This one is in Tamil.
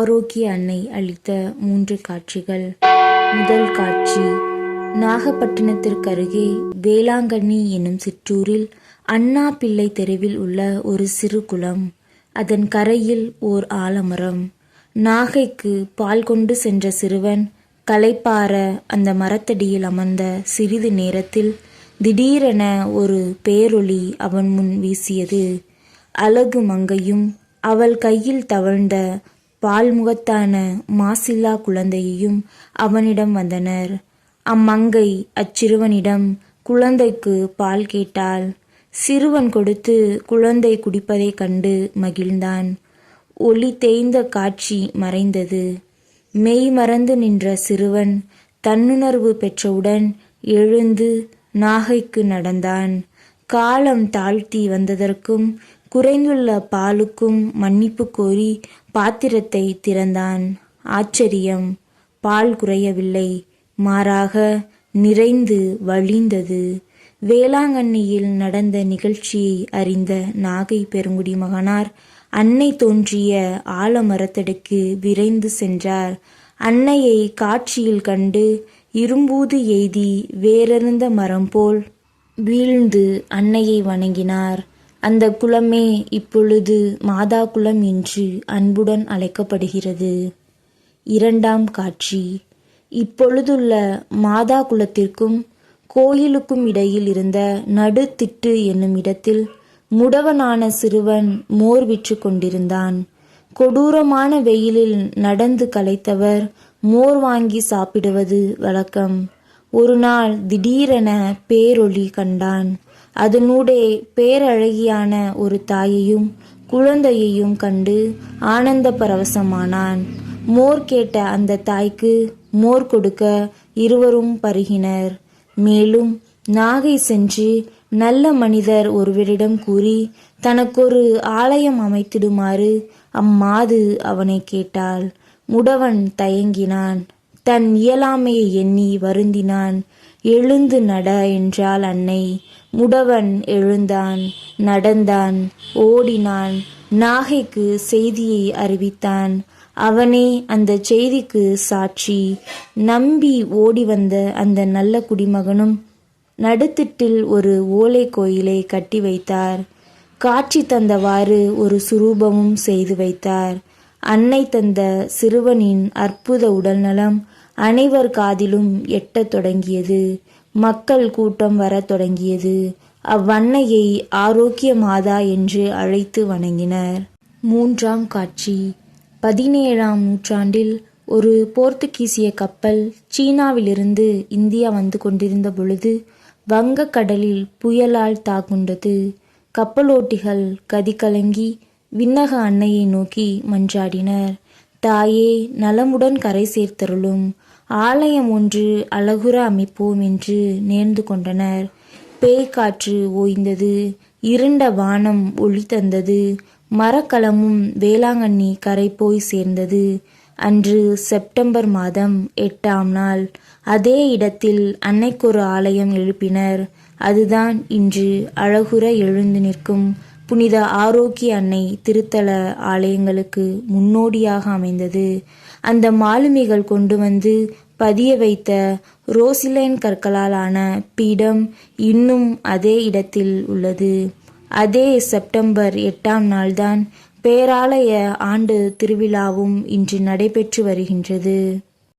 ஆரோக்கிய அன்னை அளித்த 3 காட்சிகள். முதல் காட்சி, நாகப்பட்டினத்திற்கருகே வேளாங்கண்ணி என்னும் சிற்றூரில் அண்ணா பிள்ளை தெருவில் உள்ள ஒரு சிறு குளம். அதன் கரையில் ஓர் ஆலமரம். நாகைக்கு பால் கொண்டு சென்ற சிறுவன் களைப்பார அந்த மரத்தடியில் அமர்ந்த சிறிது நேரத்தில் திடீரென ஒரு பேரொளி அவன் முன் வீசியது. அழகு மங்கையும் அவள் கையில் தவழ்ந்த பால்முகத்தான மாசில்லா குழந்தையையும் அவனிடம் வந்தனர். அம்மங்கை அச்சிறுவனிடம் குழந்தைக்கு பால் கேட்டாள். சிறுவன் கொடுத்து குழந்தை குடிப்பதைக் கண்டு மகிழ்ந்தான். ஒளி தேய்ந்த காட்சி மறைந்தது. மெய் மறந்து நின்ற சிறுவன் தன்னுணர்வு பெற்றவுடன் எழுந்து நாகைக்கு நடந்தான். காலம் தாழ்த்தி வந்ததற்கும் குறைந்துள்ள பாலுக்கும் மன்னிப்பு கோரி பாத்திரத்தை திறந்தான். ஆச்சரியம், பால் குறையவில்லை, மாறாக நிறைந்து வழிந்தது. வேளாங்கண்ணியில் நடந்த நிகழ்ச்சியை அறிந்த நாகை பெருங்குடி மகனார் அன்னை தோன்றிய ஆலமரத்தடிக்கு விரைந்து சென்றார். அன்னையை காட்சியில் கண்டு இரும்பூது எய்தி வேறறுந்த மரம் போல் வீழ்ந்து அன்னையை வணங்கினார். அந்த குளமே இப்பொழுது மாதா குளம் என்று அன்புடன் அழைக்கப்படுகிறது. இரண்டாம் காட்சி, இப்பொழுதுள்ள மாதா குளத்திற்கும் கோயிலுக்கும் இடையில் இருந்த நடுத்திட்டு என்னும் இடத்தில் முடவனான சிறுவன் மோர் விற்று கொண்டிருந்தான். கொடூரமான வெயிலில் நடந்து களைத்தவர் மோர் வாங்கி சாப்பிடுவது வழக்கம். ஒரு நாள் திடீரென பேரொளி கண்டான். அதனூடே பேரழகியான ஒரு தாயையும் குழந்தையையும் கண்டு ஆனந்த பரவசமானான். மோர் கேட்ட அந்த தாய்க்கு மோர் கொடுக்க இருவரும் பருகினர். மேலும் நாகை சென்று நல்ல மனிதர் ஒருவரிடம் கூறி தனக்கொரு ஆலயம் அமைத்திடுமாறு அம்மாது அவனை கேட்டாள். முடவன் தயங்கினான். தன் இயலாமையை எண்ணி வருந்தினான். எழுந்து நட என்றாள் அன்னை. முடவன் எழுந்தான், நடந்தான், ஓடினான். நாகைக்கு செய்தியை அறிவித்தான். அவனே அந்த செய்திக்கு சாட்சி. நம்பி ஓடி வந்த அந்த நல்ல குடிமகனும் நடுத்திட்டில் ஒரு ஓலை கோயிலை கட்டி வைத்தார். காட்சி தந்தவாறு ஒரு சுரூபமும் செய்து வைத்தார். அன்னை தந்த சிறுவனின் அற்புத உடல்நலம் அனைவர் காதிலும் எட்டத் தொடங்கியது. மக்கள் கூட்டம் வரத் தொடங்கியது. அவ்வன்னையை ஆரோக்கிய மாதா என்று அழைத்து வணங்கினர். மூன்றாம் காட்சி, 17ஆம் நூற்றாண்டில் ஒரு போர்த்துகீசிய கப்பல் சீனாவிலிருந்து இந்தியா வந்து கொண்டிருந்த பொழுது வங்கக்கடலில் புயலால் தாக்குண்டது. கப்பலோட்டிகள் கதிகலங்கி விண்ணக அன்னையை நோக்கி மன்றாடினர். தாயே, நலமுடன் கரை சேர்த்தருளும், ஆலயம் ஒன்று அழகுற அமைப்போம் என்று நேர்ந்து கொண்டனர். பேய்காற்று ஓய்ந்தது. இருண்ட வானம் ஒளி தந்தது. மரக்கலமும் வேளாங்கண்ணி கரை போய் சேர்ந்தது. அன்று செப்டம்பர் மாதம் 8ஆம் நாள் அதே இடத்தில் அன்னைக்கொரு ஆலயம் எழுப்பினர். அதுதான் இன்று அழகுற எழுந்து நிற்கும் புனித ஆரோக்கிய அன்னை திருத்தல ஆலயங்களுக்கு முன்னோடியாக அமைந்தது. அந்த மாலுமிகள் கொண்டு வந்து பதிய வைத்த ரோசிலைன் கற்களால் ஆன பீடம் இன்னும் அதே இடத்தில் உள்ளது. அதே செப்டம்பர் 8ஆம் நாள்தான் பேராலய ஆண்டு திருவிழாவும் இன்று நடைபெற்று வருகின்றது.